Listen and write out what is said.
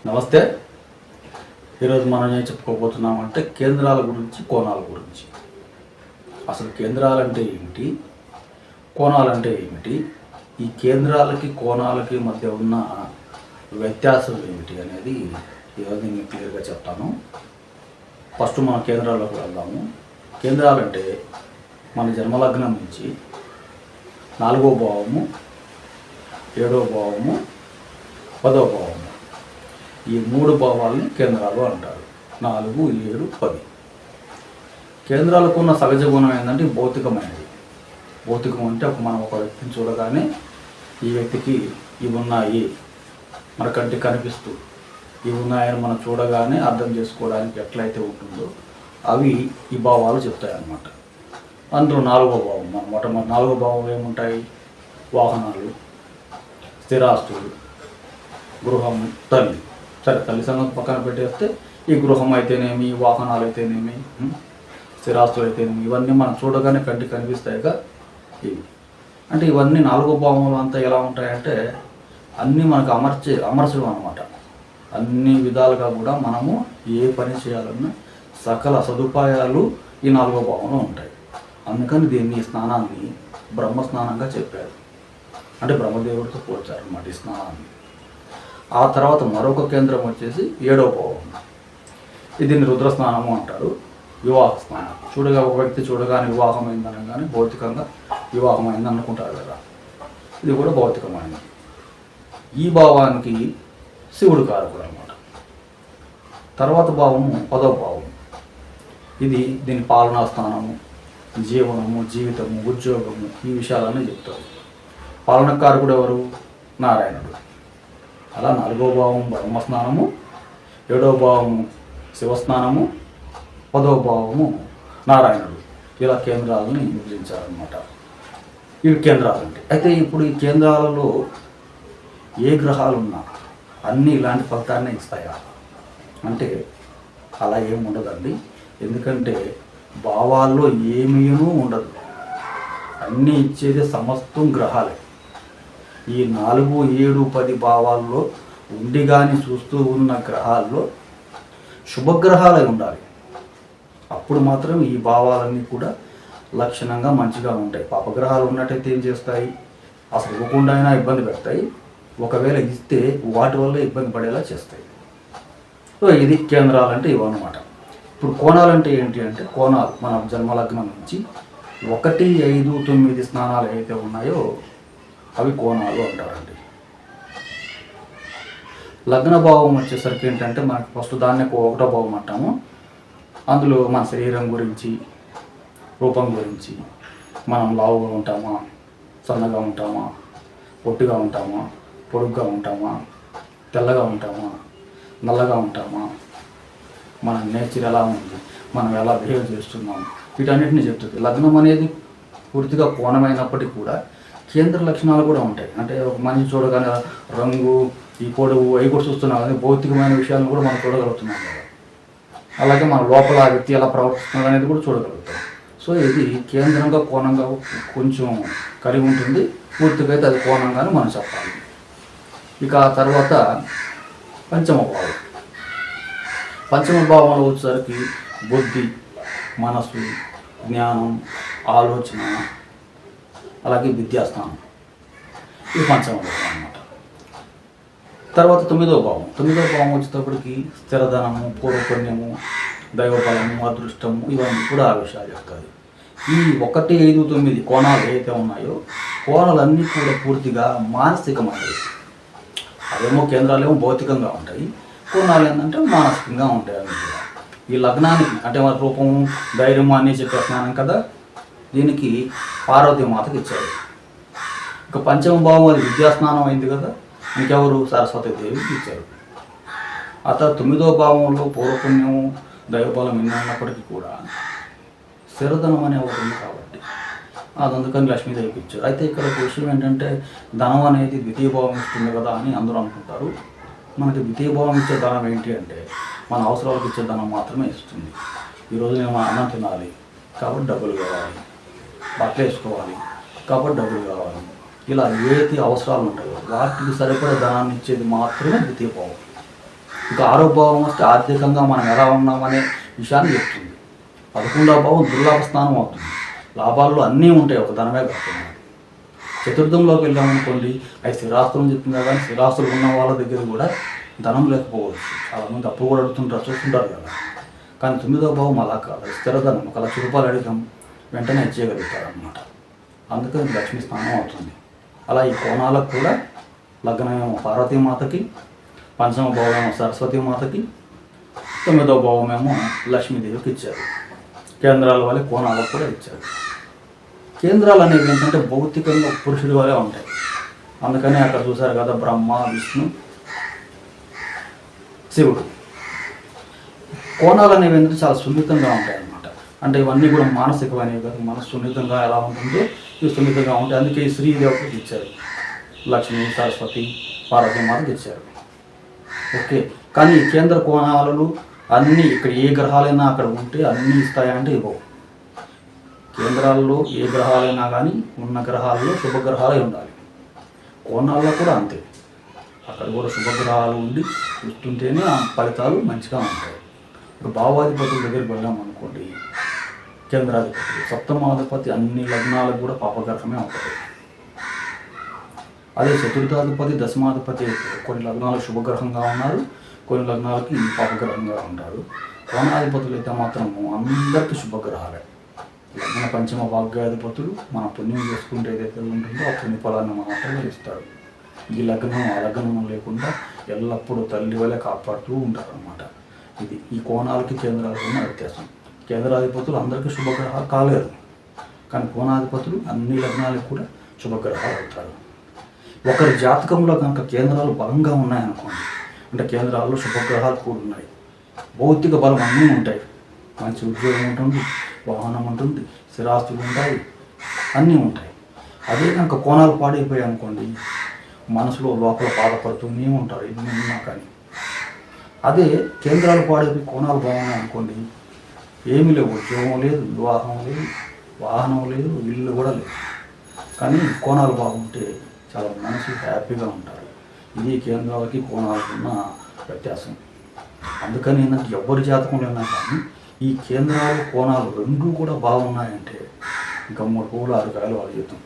నమస్తే. ఈరోజు మనం ఏం చెప్పుకోబోతున్నామంటే కేంద్రాల గురించి, కోణాల గురించి. అసలు కేంద్రాలంటే ఏమిటి, కోణాలంటే ఏమిటి, ఈ కేంద్రాలకి కోణాలకి మధ్య ఉన్న వ్యత్యాసం ఏమిటి అనేది ఈరోజు నేను క్లియర్గా చెప్తాను. ఫస్ట్ మనం కేంద్రాల్లోకి వెళ్దాము. కేంద్రాలంటే మన జన్మలగ్నం నుంచి 4వ భావము, 7వ భావము, 10వ భావము, ఈ 3 భావాలని కేంద్రాలు అంటారు. 4, 7, 10. కేంద్రాలకు ఉన్న సహజ గుణం ఏంటంటే భౌతికమైనది. భౌతికం అంటే మనం ఒక వ్యక్తిని చూడగానే ఈ వ్యక్తికి ఇవి ఉన్నాయి, మన కంటికి కనిపిస్తూ ఇవి ఉన్నాయని మనం చూడగానే అర్థం చేసుకోవడానికి ఎట్లయితే ఉంటుందో అవి ఈ భావాలు చెప్తాయి అన్నమాట. అందులో 4వ భావం, మన మొట్టమొదటి 4వ భావం ఏముంటాయి? వాహనాలు, స్థిరాస్తులు, గృహం, తల్లి. సరే, తల్లి సంగతి పక్కన పెట్టేస్తే ఈ గృహం అయితేనేమి, వాహనాలు అయితేనేమి, స్థిరాస్తులు అయితేనేమి, ఇవన్నీ మనం చూడగానే కంటికి కనిపిస్తాయిగా ఇవి. అంటే ఇవన్నీ 4వ భావంలో అంతా ఎలా ఉంటాయంటే అన్నీ మనకు అమర్చడం అనమాట. అన్ని విధాలుగా కూడా మనము ఏ పని చేయాలన్నా సకల సదుపాయాలు ఈ 4వ భావంలో ఉంటాయి. అందుకని దీన్ని స్నానాన్ని బ్రహ్మ స్నానంగా చెప్పారు. అంటే బ్రహ్మదేవుడితో పోల్చారు అన్నమాట ఈ స్నానాన్ని. ఆ తర్వాత మరొక కేంద్రం వచ్చేసి 7వ భావం. దీన్ని రుద్ర స్నానము అంటారు. వివాహ స్నానం. ఒక వ్యక్తి చూడగానే వివాహం అయిందనగానే భౌతికంగా వివాహం అయింది అనుకుంటారు కదా, ఇది కూడా భౌతికమైనది. ఈ భావానికి శివుడు కారకుడు అనమాట. తర్వాత భావము 10వ భావం. దీని పాలనా స్థానము, జీవనము, జీవితము, ఉద్యోగము, ఈ విషయాలన్నీ చెప్తారు. పాలనకారకుడు ఎవరు? నారాయణుడు. అలా 4వ భావం బ్రహ్మస్నానము, 7వ భావము శివస్నానము, 10వ భావము నారాయణుడు. ఇలా కేంద్రాలని విభజించారనమాట. ఇవి కేంద్రాలంటే. అయితే ఇప్పుడు ఈ కేంద్రాలలో ఏ గ్రహాలు ఉన్నా అన్నీ ఇలాంటి ఫలితాన్ని ఇస్తాయా అంటే అలా ఏమి ఉండదండి. ఎందుకంటే భావాల్లో ఏమీ ఉండదు, అన్నీ ఇచ్చేది సమస్తం గ్రహాలే. ఈ 4, 7, 10 భావాల్లో ఉండి కానీ చూస్తూ ఉన్న గ్రహాల్లో శుభగ్రహాలై ఉండాలి. అప్పుడు మాత్రం ఈ భావాలన్నీ కూడా లక్షణంగా మంచిగా ఉంటాయి. పాపగ్రహాలు ఉన్నట్టయితే ఏం చేస్తాయి? అసలు ఇవ్వకుండా అయినా ఇబ్బంది పెడతాయి, ఒకవేళ ఇస్తే వాటి వల్ల ఇబ్బంది పడేలా చేస్తాయి. సో ఇది కేంద్రాలంటే ఇవన్నమాట. ఇప్పుడు కోణాలంటే ఏంటి అంటే కోణాలు మన జన్మలగ్నం నుంచి 1, 5, 9 స్నానాలు ఏవైతే ఉన్నాయో అవి కోణాలు అంటారండి. లగ్న భావం వచ్చేసరికి ఏంటంటే మనకి ఫస్ట్ దాన్ని 1వ భావం అంటాము. అందులో మన శరీరం గురించి, రూపం గురించి, మనం లావుగా ఉంటామా, సన్నగా ఉంటామా, పొట్టిగా ఉంటామా, పొడుగ్గా ఉంటామా, తెల్లగా ఉంటామా, నల్లగా ఉంటామా, మన నేచర్ ఎలా ఉంది, మనం ఎలా బిహేవ్ చేస్తున్నాం, వీటన్నిటిని చెప్తుంది. లగ్నం అనేది పూర్తిగా కోణమైనప్పటికీ కూడా కేంద్ర లక్షణాలు కూడా ఉంటాయి. అంటే ఒక మనిషి చూడగానే రంగు, ఈ పొడవు అవి కూడా చూస్తున్నాం కదా, భౌతికమైన విషయాలను కూడా మనం చూడగలుగుతున్నాం కదా. అలాగే మన లోపల ఆ వ్యక్తి ఎలా ప్రవర్తిస్తున్నారు అనేది కూడా చూడగలుగుతాం. సో ఇది కేంద్రంగా కోణంగా కొంచెం కలిగి ఉంటుంది. పూర్తిగా అయితే అది కోణంగానే మనం చెప్పాలి. ఇక ఆ తర్వాత పంచమ భావం. పంచమ భావంలో వచ్చేసరికి బుద్ధి, మనసు, జ్ఞానం, ఆలోచన, అలాగే విద్యాస్థానం. ఇది పంచమ భావం అన్నమాట. తర్వాత 9వ భావం. 9వ భావం వచ్చేటప్పటికి స్థిరధనము, పూర్వపుణ్యము, దైవబలము, అదృష్టము, ఇవన్నీ కూడా ఆ విషయాలు చెప్తాయి. ఈ 1, 5, 9 కోణాలు ఏవైతే ఉన్నాయో కోణాలన్నీ కూడా పూర్తిగా మానసికమైనవి. అవేమో కేంద్రాలేమో భౌతికంగా ఉంటాయి, కోణాలు ఏంటంటే మానసికంగా ఉంటాయి. అవి కూడా ఈ లగ్నానికి అంటే మన రూపము, ధైర్యము అన్నీ చెప్పేస్తున్నాను కదా, దీనికి పార్వతీ మాతకి ఇచ్చారు. ఇక పంచమ భావం అది విద్యాస్నానం అయింది కదా, ఇంకెవరు? సరస్వతీదేవికి ఇచ్చారు. ఆ తర్వాత 9వ భావంలో పూర్వపుణ్యము, దైవబలం ఎన్ని ఉన్నప్పటికీ కూడా స్థిరధనం అనే ఒకటి ఉంది కాబట్టి అది అందుకని లక్ష్మీదేవికి ఇచ్చారు. అయితే ఇక్కడ ఒక విషయం ఏంటంటే ధనం అనేది ద్వితీయ భావం ఇస్తుంది కదా అని అందరూ అనుకుంటారు. మనకి ద్వితీయ భావం ఇచ్చే ధనం ఏంటి అంటే మన అవసరాలకు ఇచ్చే ధనం మాత్రమే ఇస్తుంది. ఈరోజు నేను అన్నం తినాలి కాబట్టి డబ్బులు కావాలి, బట్టలు వేసుకోవాలి కాబట్టి డబ్బులు కావాలి, ఇలా ఏది అవసరాలు ఉంటాయో వాటికి సరిపడే ధనాన్ని ఇచ్చేది మాత్రమే ద్వితీయ భావం. ఇక 6వ భావం వస్తే ఆర్థికంగా మనం ఎలా ఉన్నామనే విషయాన్ని చెప్తుంది. 11వ భావం దుర్లాభ స్థానం అవుతుంది. లాభాల్లో అన్నీ ఉంటాయి, ఒక ధనమే కాకుండా. చతుర్థంలోకి వెళ్ళామనుకోండి, అవి స్థిరాస్తులు చెప్తుందా, కానీ స్థిరాస్తులు ఉన్న వాళ్ళ దగ్గర కూడా ధనం లేకపోవచ్చు. చాలామంది అప్పు కూడా అడుగుతుంటారు, చూస్తుంటారు కదా. కానీ 9వ భావం అలా కాదు, స్థిరధనం. 1,00,000 రూపాయలు అడిగాం, వెంటనే ఇచ్చేయగలుగుతారు అన్నమాట. అందుకని లక్ష్మీ స్థానం అవుతుంది. అలా ఈ కోణాలకు కూడా లగ్నమేమో పార్వతీమాతకి, 5వ భావమేమో సరస్వతీమాతకి, 9వ భావమేమో లక్ష్మీదేవికి ఇచ్చారు. కేంద్రాల వల్ల కోణాలకు కూడా ఇచ్చారు. కేంద్రాలు అనేవి ఏంటంటే భౌతికంగా పురుషుడి వల్లే ఉంటాయి. అందుకని అక్కడ చూశారు కదా, బ్రహ్మ, విష్ణు, శివుడు. కోణాలు అనేవి ఏంటంటే చాలా సున్నితంగా ఉంటాయి అన్నమాట. అంటే ఇవన్నీ కూడా మానసికమైనవి కాదు, మనసు సున్నితంగా ఎలా ఉంటుందో ఇవి సున్నితంగా ఉంటాయి. అందుకే ఈ శ్రీదేవతకి ఇచ్చారు, లక్ష్మి, సరస్వతి, పార్వతీమాతకి ఇచ్చారు. ఓకే. కానీ ఈ కేంద్ర కోణాలు అన్నీ ఇక్కడ ఏ గ్రహాలైనా అక్కడ ఉంటే అన్నీ ఇస్తాయంటే ఇవ్వవు. కేంద్రాల్లో ఏ గ్రహాలైనా కానీ ఉన్న గ్రహాల్లో శుభగ్రహాలే ఉండాలి. కోణాల్లో కూడా అంతే, అక్కడ కూడా శుభగ్రహాలు ఉండి చూస్తుంటేనే ఆ ఫలితాలు మంచిగా ఉంటాయి. ఇప్పుడు భావాధిపతుల దగ్గరికి వెళ్ళాం అనుకోండి, కేంద్రాధిపతులు, సప్తమాధిపతి అన్ని లగ్నాలకు కూడా పాపగ్రహమే అవుతాయి. అదే చతుర్థాధిపతి, దశమాధిపతి కొన్ని లగ్నాలు శుభగ్రహంగా ఉన్నారు, కొన్ని లగ్నాలకి పాపగ్రహంగా ఉంటారు. కోణాధిపతులు అయితే మాత్రము అందరికీ శుభగ్రహాలే. లగ్న పంచమ భాగ్యాధిపతులు మన పుణ్యం చేసుకుంటే ఏదైతే ఉంటుందో ఆ పుణ్య ఫలాన్ని మాత్రమే ఇస్తాడు. ఈ లగ్నం ఆ లగ్నం లేకుండా ఎల్లప్పుడూ తల్లి వల్లే కాపాడుతూ ఉంటారు అన్నమాట. ఇది ఈ కోణాలకి కేంద్రాలకు ఉన్న వ్యత్యాసం. కేంద్రాధిపతులు అందరికీ శుభగ్రహాలు కాలేరు, కానీ కోణాధిపతులు అన్ని లగ్నాలకు కూడా శుభగ్రహాలు అవుతారు. ఒకరి జాతకంలో కనుక కేంద్రాలు బలంగా ఉన్నాయనుకోండి, అంటే కేంద్రాల్లో శుభగ్రహాలు కూడా ఉన్నాయి, భౌతిక బలం అన్నీ ఉంటాయి, మంచి ఉద్యోగం ఉంటుంది, వాహనం ఉంటుంది, స్థిరాస్తులు ఉంటాయి, అన్నీ ఉంటాయి. అదే కనుక కోణాలు పాడైపోయాయి అనుకోండి, మనసులో లోపల బాధపడుతూనే ఉంటారు ఎన్ని ఉన్నా కానీ. అదే కేంద్రాలు పాడైపోయి కోణాలు బాగున్నాయి అనుకోండి, ఏమీ లేవు, ఉద్యోగం లేదు, వివాహం లేదు, వాహనం లేదు, ఇల్లు కూడా లేదు. కానీ కోణాలు బాగుంటే చాలా మనసు హ్యాపీగా ఉంటారు. ఇది కేంద్రాలకి కోణాలకు ఉన్న వ్యత్యాసం. అందుకని ఏంటంటే ఎవరి జాతకంలో అయినా కానీ ఈ కేంద్రాలు కోణాలు రెండూ కూడా బాగున్నాయంటే ఇంకా 3 పువ్వులు 6 కాయలు వాళ్ళ జీవితం.